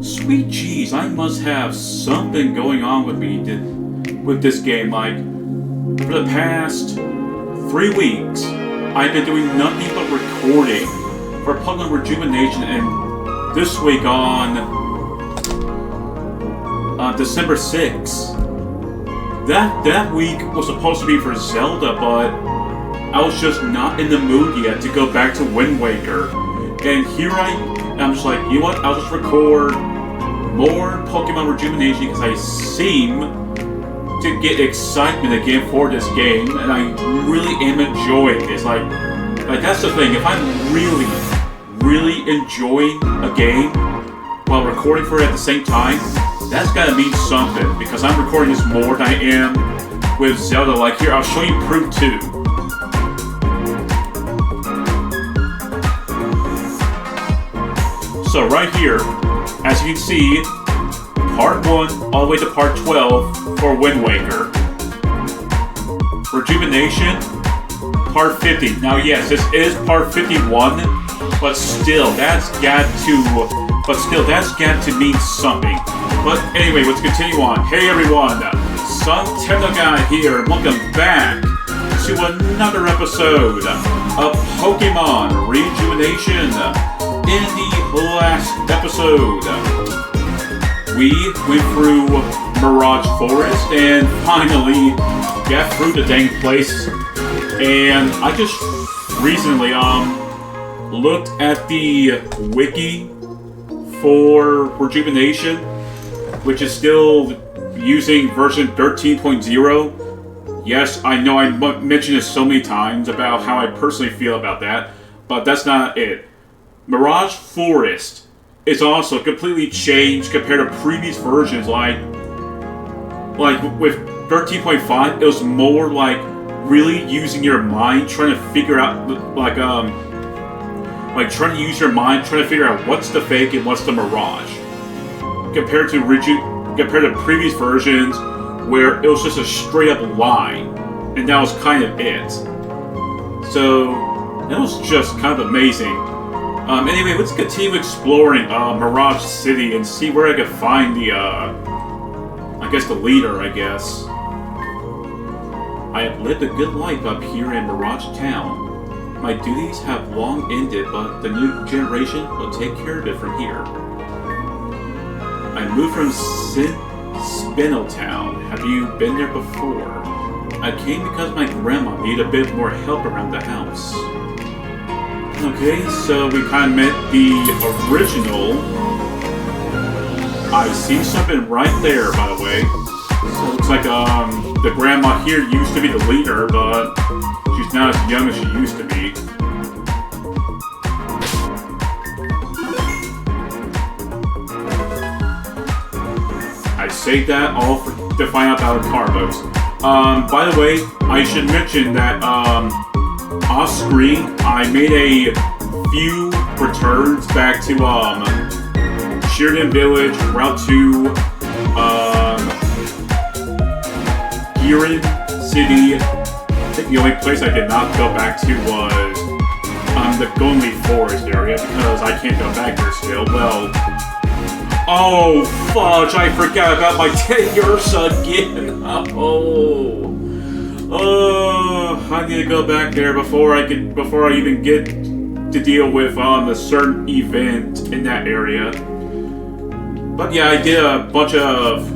Sweet jeez, I must have something going on with me with this game. Like, for the past 3 weeks, I've been doing nothing but recording for Pokemon Rejuvenation, and this week on December 6th, that week was supposed to be for Zelda, but I was just not in the mood yet to go back to Wind Waker. And here I'm just like, you know what, I'll just record more Pokemon Rejuvenation because I seem to get excitement again for this game, and I really am enjoying this. Like that's the thing, if I'm really enjoying a game while recording for it at the same time, that's gotta mean something, because I'm recording this more than I am with Zelda. Like here, I'll show you proof too. So right here, as you can see, part 1 all the way to part 12 for Wind Waker. Rejuvenation, part 50. Now yes, this is part 51, but still, that's got to mean something. But anyway, let's continue on. Hey everyone, Sun Techno Guy here, and welcome back to another episode of Pokemon Rejuvenation. In the last episode, we went through Mirage Forest and finally got through the dang place. And I just recently looked at the wiki for Rejuvenation, which is still using version 13.0. Yes, I know I mentioned this so many times about how I personally feel about that, but that's not it. Mirage Forest is also completely changed compared to previous versions. Like with 13.5, it was more like really using your mind, trying to figure out trying to use your mind, trying to figure out what's the fake and what's the mirage. Compared to previous versions where it was just a straight up line, and that was kind of it. So that was just kind of amazing. Anyway, let's continue exploring Mirage City and see where I can find the, the leader, I guess. I have lived a good life up here in Mirage Town. My duties have long ended, but the new generation will take care of it from here. I moved from Spinel Town. Have you been there before? I came because my grandma needed a bit more help around the house. Okay, so we kind of met the original. I see something right there, by the way. So it looks like the grandma here used to be the leader, but she's not as young as she used to be. I saved that all to find out about the Carbos. By the way, I should mention that off screen, I made a few returns back to Sheridan Village, Route 2, Girin City. I think the only place I did not go back to was the Golden Leaf Forest area, because I can't go back there still. Well, oh fudge! I forgot about my 10 Ursa again. I need to go back there before I even get to deal with a certain event in that area. But yeah, I did a bunch of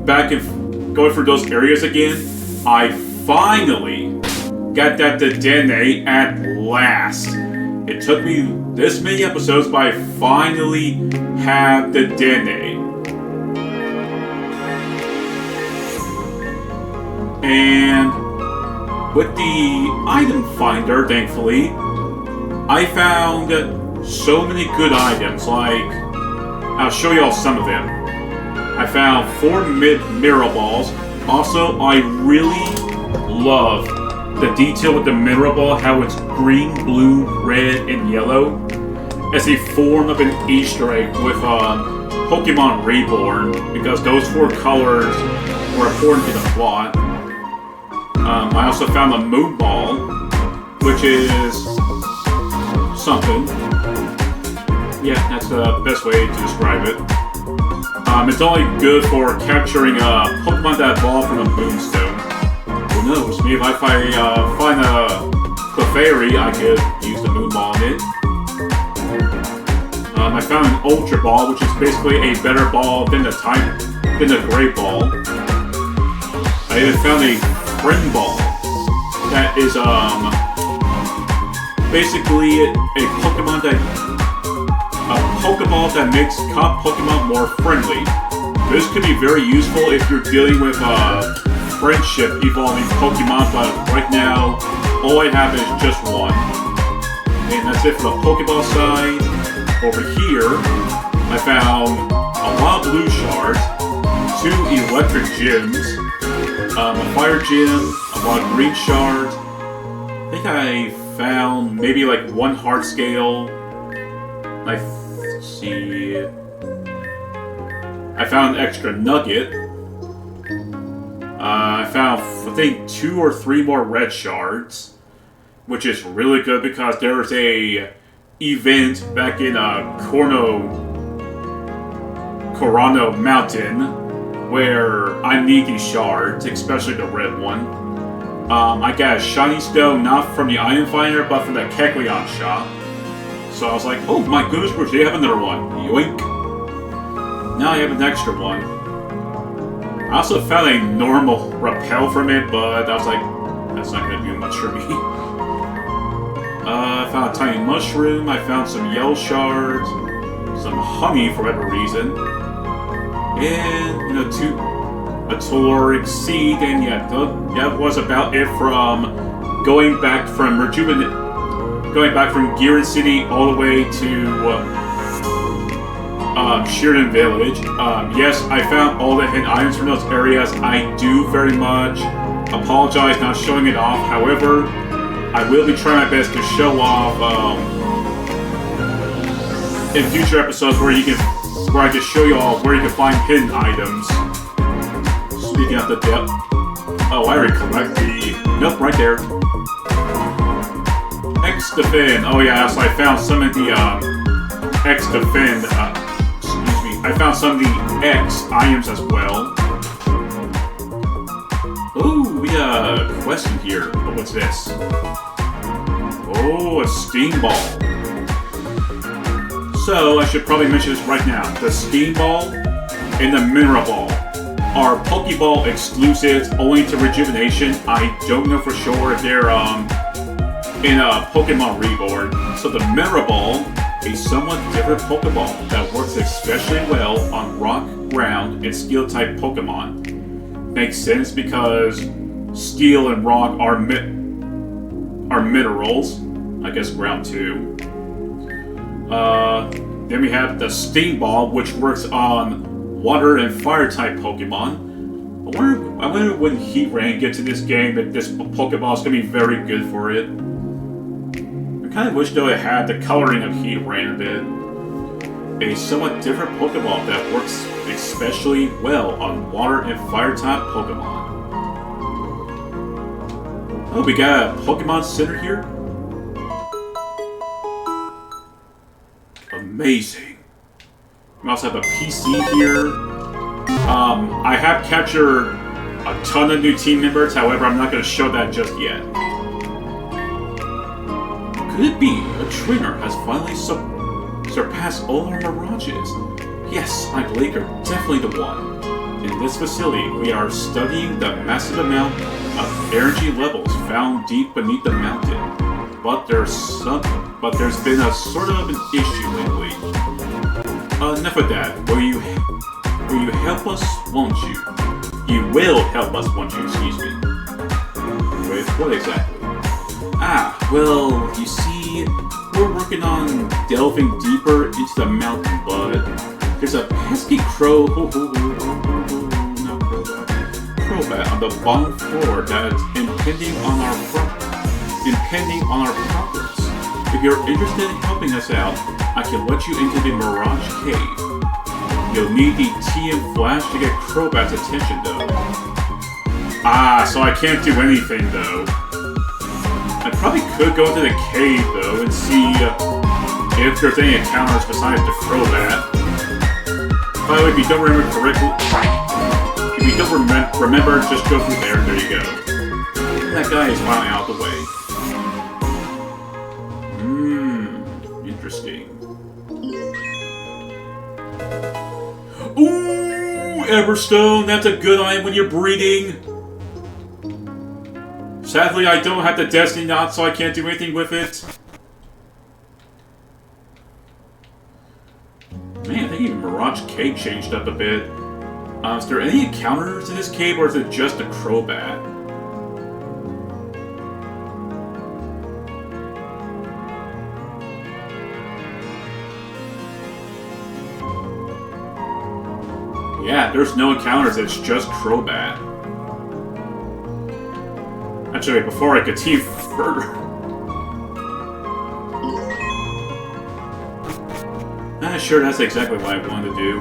back and going through those areas again. I finally got that to Dene at last. It took me this many episodes, but I finally have the Dene. And with the item finder, thankfully, I found so many good items. Like, I'll show you all some of them. I found 4 mineral balls. Also, I really love the detail with the mineral ball, how it's green, blue, red, and yellow, as a form of an Easter egg with Pokemon Reborn, because those 4 colors were important to the plot. I also found a moon ball, which is something. Yeah, that's the best way to describe it. It's only good for capturing Pokemon that evolve from a Moonstone. Who knows? Maybe if I find a Clefairy, I could use the Moon Ball in it. I found an Ultra Ball, which is basically a better ball than the Great Ball. I even found a Friend Ball that is basically a Pokeball that makes comp Pokemon more friendly. This could be very useful if you're dealing with friendship evolving Pokemon, but right now all I have is just one. And that's it for the Pokeball side. Over here, I found a lot of blue shards, 2 electric gyms, a fire gym, a lot of green shards. I think I found maybe like 1 heart scale. Let's see. I found an extra nugget. I found, I think, 2 or 3 more red shards, which is really good because there was a event back in Corano Mountain where I need these shards, especially the red one. I got a shiny stone not from the Iron Finder, but from the Kecleon shop. So I was like, oh my goodness, where they have another one? Yoink! Now I have an extra one. I also found a normal repel from it, but I was like, that's not going to do much for me. I found a tiny mushroom, I found some yellow shards, some honey for whatever reason, and, a Toloric seed, and yeah, that was about it from going back from Giran City all the way to Sheridan Village. Yes, I found all the hidden items from those areas. I do very much apologize not showing it off. However, I will be trying my best to show off in future episodes where I can show you all where you can find hidden items. Speaking of the depth, oh, I already collect the nope, right there. X-Defend. Oh yeah, so I found some of the X-Defend. Excuse me. I found some of the X items as well. Ooh, we got a question here. Oh, what's this? Oh, a Steam Ball. So, I should probably mention this right now. The Steam Ball and the Mineral Ball are Pokeball exclusives only to Rejuvenation. I don't know for sure if they're in Pokemon Reborn. So the Mineral Ball, a somewhat different Pokeball that works especially well on rock, ground, and steel type Pokemon. Makes sense because steel and rock are minerals. I guess ground too. Then we have the Steam Ball, which works on water and fire type Pokemon. I wonder when Heatran gets in this game if this Pokeball is going to be very good for it. I kind of wish though it had the coloring of Heatran a bit. A somewhat different Pokeball that works especially well on water and fire type Pokemon. Oh, we got a Pokemon Center here? Amazing. We also have a PC here. I have captured a ton of new team members, however, I'm not going to show that just yet. Could it be a trainer has finally surpassed all our mirages? Yes, I believe you're definitely the one. In this facility, we are studying the massive amount of energy levels found deep beneath the mountain. But there's been a sort of an issue lately. Enough of that. Will you help us, won't you? You will help us, won't you? Excuse me. With what exactly? Well, you see, we're working on delving deeper into the mountain, but there's a pesky Crobat on the bottom floor that's impending on our progress. If you're interested in helping us out, I can let you into the Mirage Cave. You'll need the TM Flash to get Crobat's attention, though. So I can't do anything, though. I probably could go into the cave, though, and see if there's any encounters besides the Crobat. By the way, if you don't remember correctly, if you don't remember, just go through there. There you go. That guy is finally out of the way. Interesting. Ooh, Everstone, that's a good item when you're breeding. Sadly, I don't have the Destiny Knot, so I can't do anything with it. Man, I think even Mirage Cave changed up a bit. Is there any encounters in this cave, or is it just a Crobat? Yeah, there's no encounters, it's just Crobat. Actually, before I continue further... Sure, that's exactly what I wanted to do.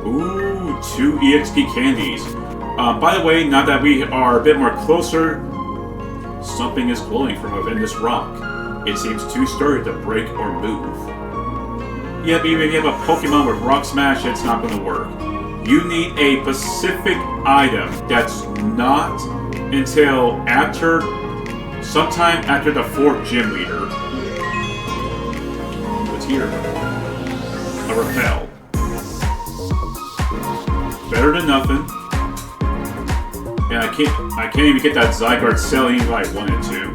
Ooh, 2 EXP candies. By the way, now that we are a bit more closer, something is glowing from within this rock. It seems too sturdy to break or move. Yeah, but even if you have a Pokemon with Rock Smash, it's not going to work. You need a specific item that's not until after, sometime after the 4th gym leader. Here. A repel. Better than nothing. And I can't even get that Zygarde cell even if I wanted to.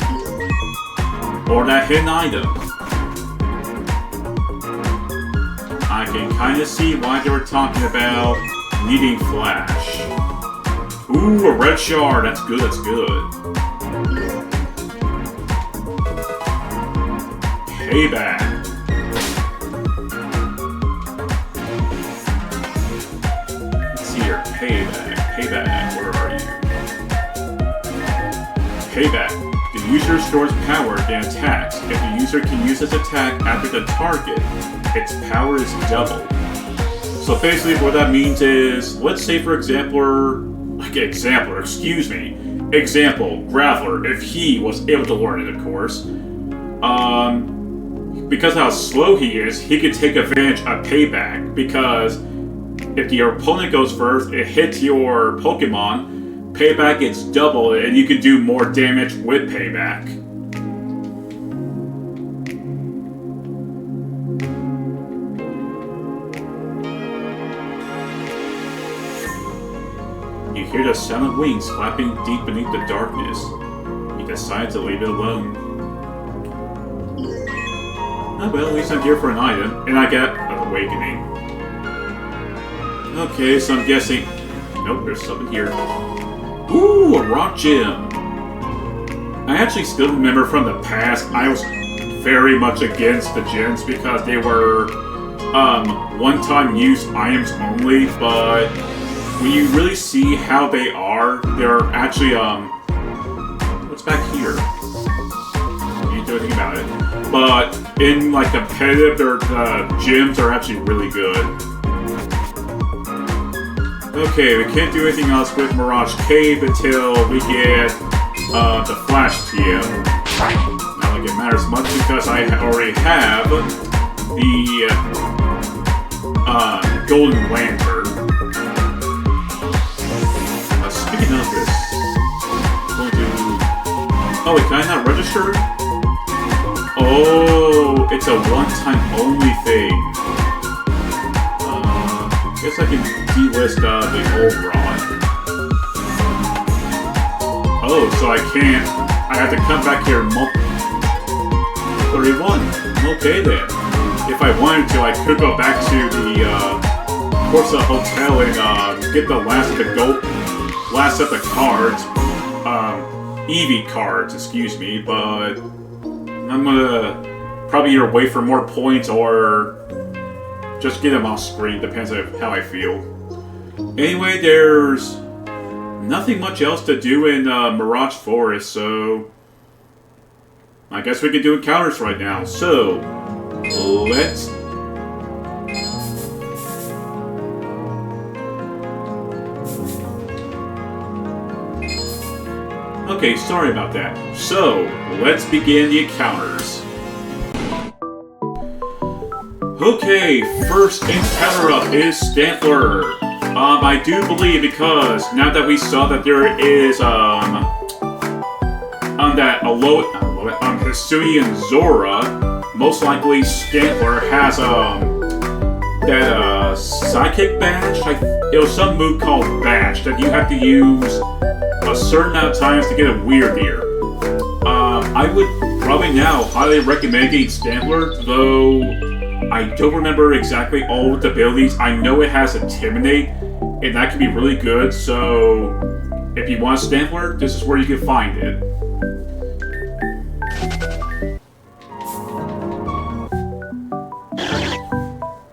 Or that hidden item. I can kind of see why they were talking about needing Flash. Ooh, a red shard. That's good, that's good. Payback. Payback, where are you? Payback. The user stores power, then attacks. If the user can use this attack after the target, its power is doubled. So basically what that means is, let's say for example, Graveler, if he was able to learn it, of course. Because how slow he is, he could take advantage of Payback, because if your opponent goes first, it hits your Pokemon, Payback gets double, and you can do more damage with Payback. You hear the sound of wings flapping deep beneath the darkness. You decide to leave it alone. Oh well, at least I'm here for an item, and I get an awakening. Okay, so I'm guessing... Nope, there's something here. Ooh, a rock gem! I actually still remember from the past, I was very much against the gems because they were one-time use items only, but when you really see how they are, they're actually, what's back here? Can't do anything about it. But in, like, competitive, the gems are actually really good. Okay, we can't do anything else with Mirage Cave until we get the Flash TM. Not like it matters much because I already have the Golden Lantern. Speaking of this, I'm going to... Oh wait, can I not register? Oh, it's a one-time only thing. Guess I can delist the old rod. Oh, so I can't. I have to come back here 31. Okay then. If I wanted to, I could go back to the Corsa Hotel and get the last set of cards, Eevee cards, excuse me. But I'm gonna probably either wait for more points or just get them off screen, depends on how I feel. Anyway, there's nothing much else to do in Mirage Forest, so I guess we can do encounters right now. So, let's... Okay, sorry about that. So, let's begin the encounters. Okay, first encounter up is Stantler. I do believe because now that we saw that there is on Hisui and Zora, most likely Stantler has that psychic badge. It was some move called badge that you have to use a certain amount of times to get a weird ear. I would probably now highly recommend getting Stantler, though I don't remember exactly all of the abilities. I know it has Intimidate, and that can be really good, so if you want Stantler, this is where you can find it.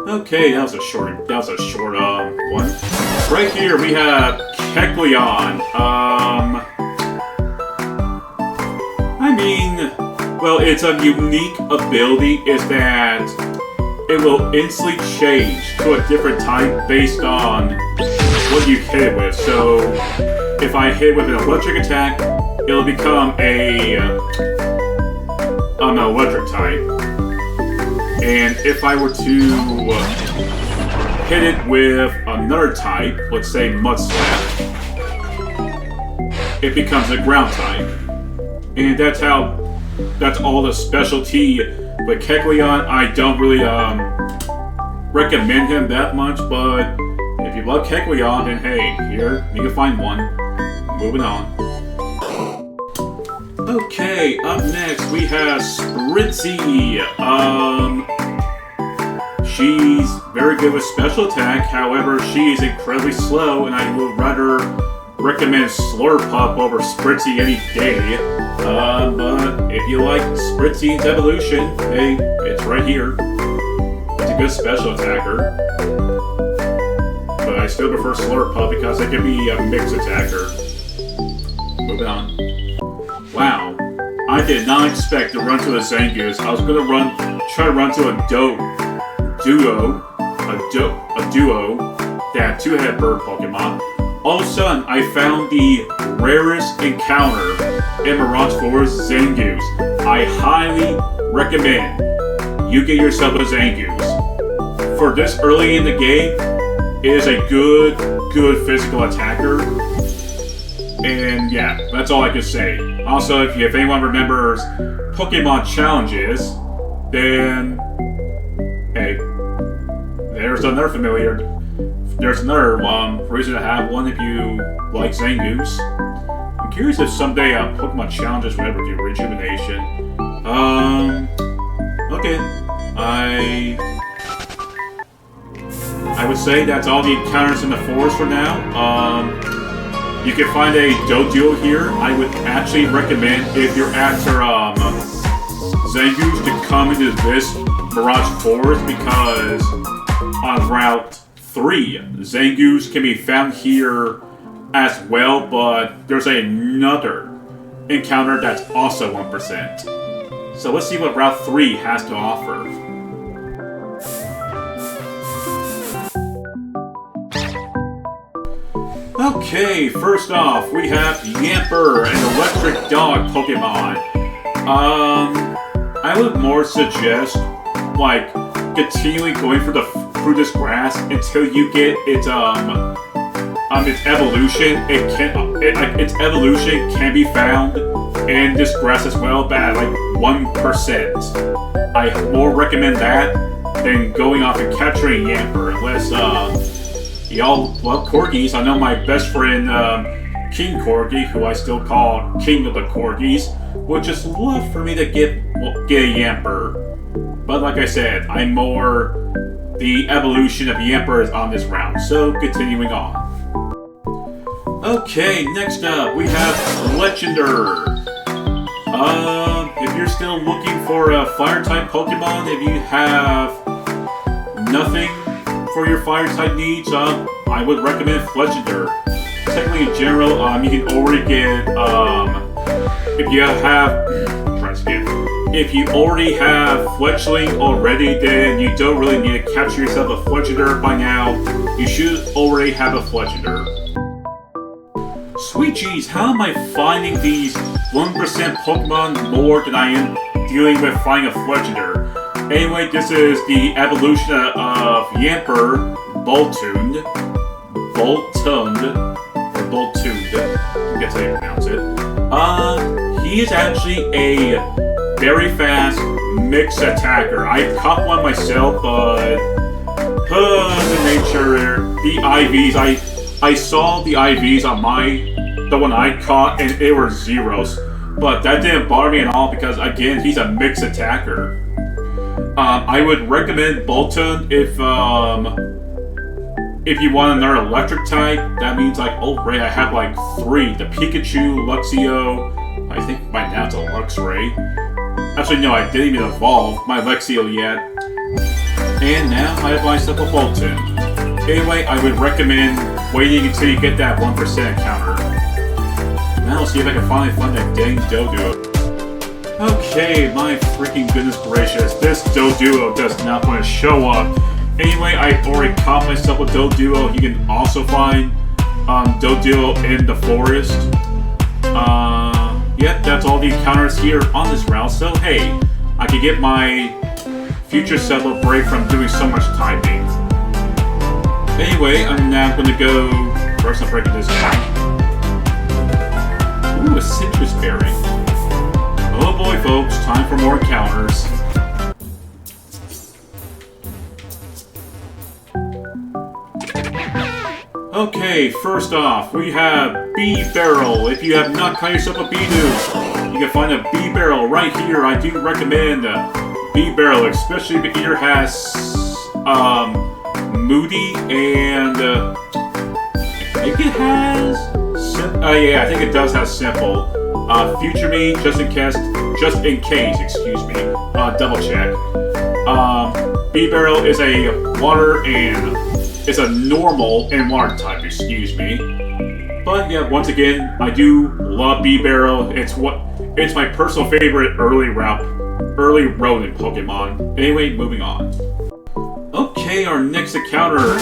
Okay, that was a short one. Right here we have Kecleon. Well, its a unique ability is that it will instantly change to a different type based on what you hit it with. So, if I hit it with an electric attack, it'll become an electric type. And if I were to hit it with another type, let's say Mudslap, it becomes a ground type. And that's all the specialty with Kecleon. I don't really recommend him that much, but if you love Kecleon, then hey, here, you can find one. Moving on. Okay, up next we have Spritzy. She's very good with special attack, however, she is incredibly slow, and I would rather recommend Slurpup over Spritzy any day. But if you like Spritzy's evolution, hey, it's right here. It's a good special attacker. But I still prefer Slurpup because it can be a mixed attacker. Moving on. Wow. I did not expect to run to a Zangoose. I was gonna try to run to a duo that two-headed bird Pokemon. All of a sudden, I found the rarest encounter in Mirage 4's Zangoose. I highly recommend you get yourself a Zangoose. For this early in the game, it is a good physical attacker. And yeah, that's all I can say. Also, if anyone remembers Pokemon challenges, then hey, there's another reason to have one if you like Zangoose. I'm curious if someday Pokemon challenges will ever do rejuvenation. Okay, I would say that's all the encounters in the forest for now. You can find a Doduo here. I would actually recommend, if you're after Zangoose, to come into this Mirage Forest, because on Route 3, Zangoose can be found here as well, but there's another encounter that's also 1%. So let's see what Route 3 has to offer. Okay, first off, we have Yamper, an electric dog Pokemon. I would more suggest, like, continually going through this grass until you get its evolution. Its evolution can be found in this grass as well, but at like 1%. I more recommend that than going off and capturing Yamper, unless y'all love corgis. I know my best friend King Corgi, who I still call King of the Corgis, would just love for me to get a Yamper. But like I said, the evolution of Yamper is on this round, so continuing on. Okay, next up we have Fletchinder. If you're still looking for a fire-type Pokemon, if you have nothing for your fire-type needs, I would recommend Fletchinder. Technically, in general, you can already get, if you already have Fletchling already, then you don't really need to capture yourself a Fletchinder by now. You should already have a Fletchinder. Sweet jeez, how am I finding these 1% Pokemon more than I am dealing with finding a Fletchinder? Anyway, this is the evolution of Yamper Boltund. Boltund. Or Boltund. I guess how you pronounce it. He is actually a very fast mixed attacker. I caught one myself, but the nature, the IVs, I saw the IVs on the one I caught, and they were zeros. But that didn't bother me at all because, again, he's a mixed attacker. I would recommend Bolton if you want another electric type. That means like, oh right, I have like 3. The Pikachu, Luxio, I think by now it's a Luxray. Actually no, I didn't even evolve my Luxio yet. And now I have myself a Bolton. Anyway, I would recommend waiting until you get that 1% encounter. Now let's see if I can finally find that dang Doduo. Okay, my freaking goodness gracious, this Doduo does not want to show up. Anyway, I already caught myself a Doduo. You can also find Doduo in the forest. Yep, that's all the encounters here on this route. So hey, I could get my future self a break from doing so much typing. Anyway, I'm now going to go... First I'm breaking this down. Ooh, a citrus berry. Oh boy, folks, time for more encounters. Okay, first off, we have Bee Barrel. If you have not caught yourself a Bidoof, you can find a Bee Barrel right here. I do recommend Bee Barrel, especially if it either has Moody and I think it has... yeah, I think it does have Simple. Future Me, just in case, excuse me, double check. Bee Barrel is a water and it's a normal and water type, excuse me. But yeah, once again, I do love Bee Barrel. It's my personal favorite early rodent Pokemon. Anyway, moving on. Okay, our next encounter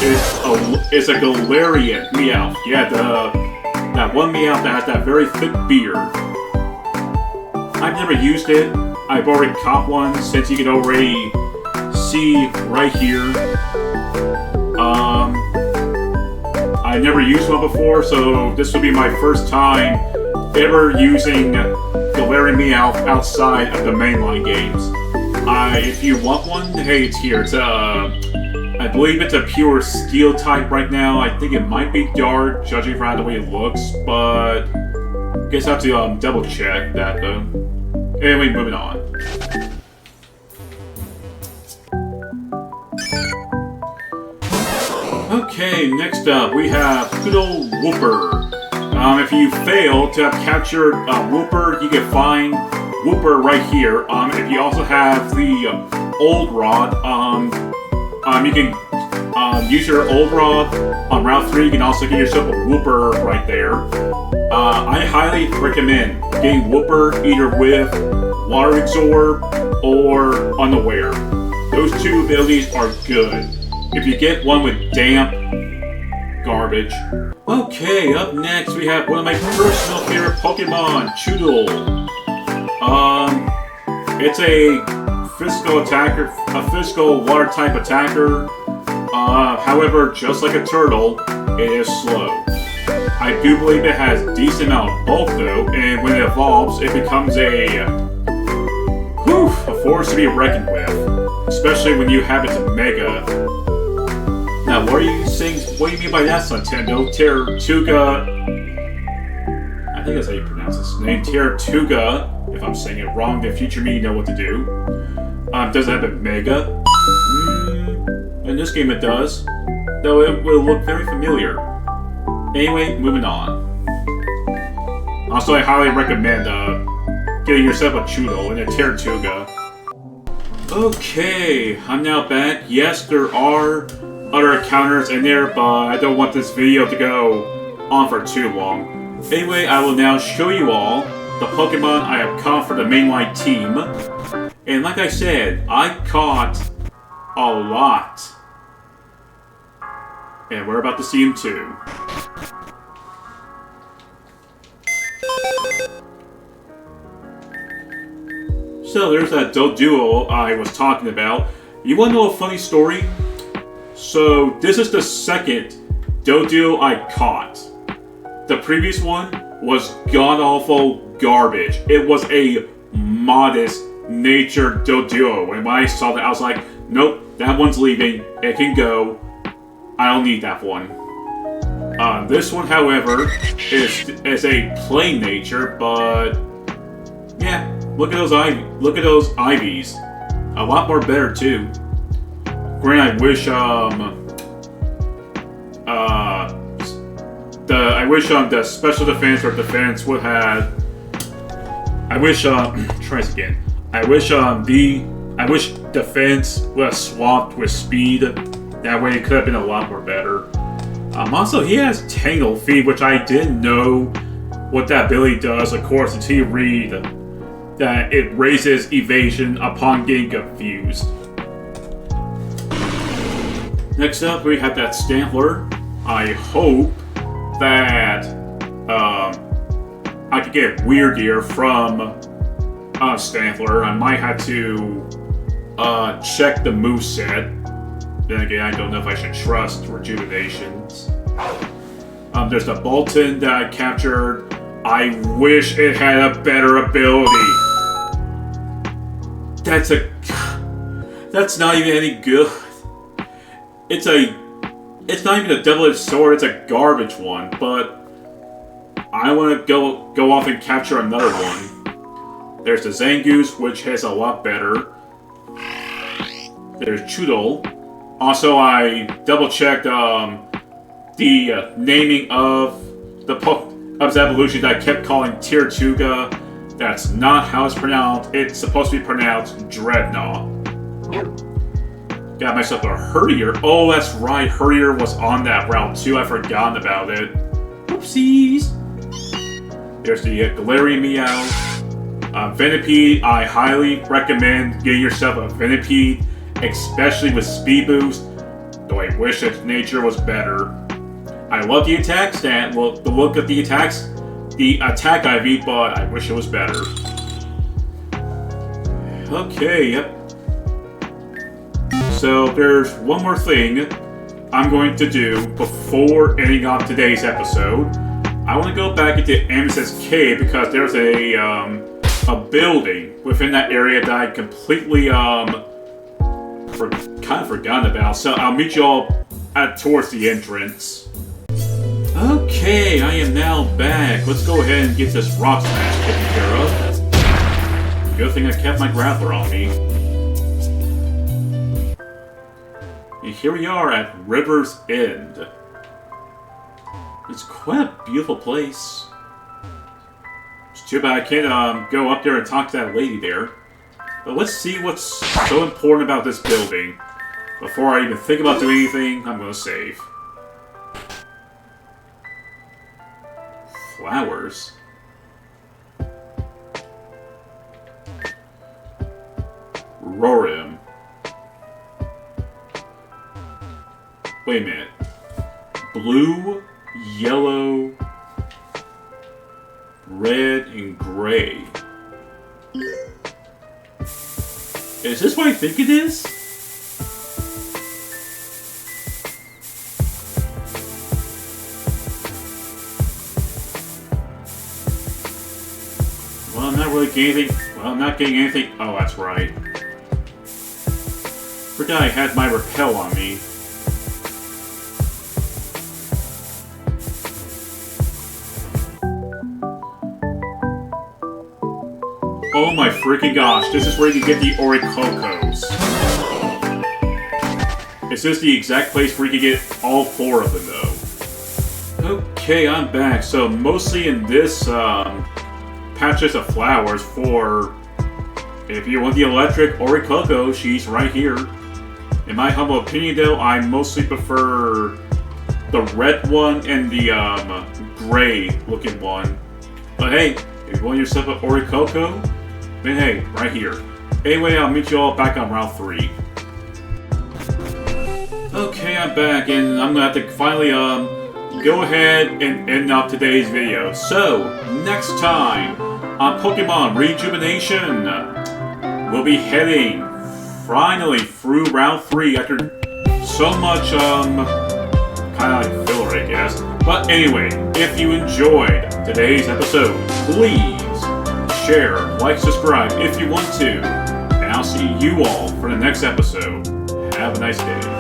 is a Galarian Meowth. Yeah, that one Meowth that has that very thick beard. I've never used it. I've already caught one, since you can already see right here. I never used one before, so this will be my first time ever using Galarian Meowth outside of the mainline games. If you want one, hey, it's here. It's I believe it's a pure steel type right now. I think it might be dark, judging from the way it looks, but I guess I have to double check that though. Anyway, moving on. Okay, next up we have good old Wooper. If you fail to have captured Wooper, you can find Wooper right here. If you also have the Old Rod, you can use your Old Rod on Route 3. You can also get yourself a Wooper right there. I highly recommend getting Wooper either with Water Absorb or Unaware. Those two abilities are good. If you get one with Damp, garbage. Okay, up next we have one of my personal favorite Pokemon, Choodle. It's a physical attacker, a physical water type attacker. However, just like a turtle, it is slow. I do believe it has a decent amount of bulk though, and when it evolves, it becomes a force to be reckoned with. Especially when you have its Mega. Now, what are you saying? What do you mean by that, Nintendo? Teratuga. I think that's how you pronounce his name. Teratuga. If I'm saying it wrong, the future me know what to do. Does it have a Mega? In this game it does. Though it will look very familiar. Anyway, moving on. Also, I highly recommend getting yourself a Choodle and a Teratuga. Okay, I'm now back. Yes, there are other encounters in there, but I don't want this video to go on for too long. Anyway, I will now show you all the Pokemon I have caught for the mainline team. And like I said, I caught a lot. And we're about to see him too. So there's that Doduo I was talking about. You want to know a funny story? So this is the second Doduo I caught. The previous one was god-awful garbage. It was a modest nature Doduo. And when I saw that, I was like, nope, that one's leaving. It can go. I don't need that one. This one, however, is a plain nature, but yeah, look at those ivies. A lot more better too. Granted, I wish the special defense or defense would have. Try this again. I wish defense would have swapped with speed. That way it could have been a lot more better. Also, he has Tangle Feed, which I didn't know what that ability does, of course, until you read that it raises evasion upon getting confused. Next up, we have that Stantler. I hope that I could get Weird Gear from Stantler. I might have to check the moveset. Then again, I don't know if I should trust Rejuvenations. There's the Bolton that I captured. I wish it had a better ability. That's not even any good. It's not even a double-edged sword, it's a garbage one, but I want to go off and capture another one. There's the Zangoose, which has a lot better. There's Chudol. Also, I double-checked the naming of his evolution that I kept calling Tirtuga. That's not how it's pronounced. It's supposed to be pronounced Dreadnought. Got myself a Herdier. Oh, that's right. Herdier was on that route too. I forgot about it. Oopsies. There's the Galarian Meow. Venipede. I highly recommend getting yourself a Venipede, especially with Speed Boost. Though I wish its nature was better. I love the attack stat. Well, the look of the attacks, the attack IV, but I wish it was better. Okay, yep. So there's one more thing I'm going to do before ending off today's episode. I want to go back into Amethyst Cave because there's a building within that area that I completely kind of forgotten about. So I'll meet you all towards the entrance. Okay, I am now back. Let's go ahead and get this rock smash taken care of. Good thing I kept my grappler on me. And here we are at River's End. It's quite a beautiful place. It's too bad I can't go up there and talk to that lady there. But let's see what's so important about this building. Before I even think about doing anything, I'm gonna save. Flowers. Rorim. Wait a minute. Blue, yellow, red, and gray. Is this what I think it is? Well, I'm not really getting anything. Well, I'm not getting anything. Oh, that's right. Forgot I had my repel on me. Oh my freaking gosh, this is where you get the Oricocos. Is this the exact place where you can get all four of them, though? Okay, I'm back. So, mostly in this patches of flowers for... If you want the electric Oricoco, she's right here. In my humble opinion, though, I mostly prefer the red one and the gray-looking one. But hey, if you want yourself an Oricoco, then hey, right here. Anyway, I'll meet you all back on Route 3. Okay, I'm back, and I'm gonna have to finally go ahead and end up today's video. So, next time on Pokemon Rejuvenation, we'll be heading finally through round 3 after so much, kind of like filler, I guess. But anyway, if you enjoyed today's episode, please share, like, subscribe if you want to. And I'll see you all for the next episode. Have a nice day.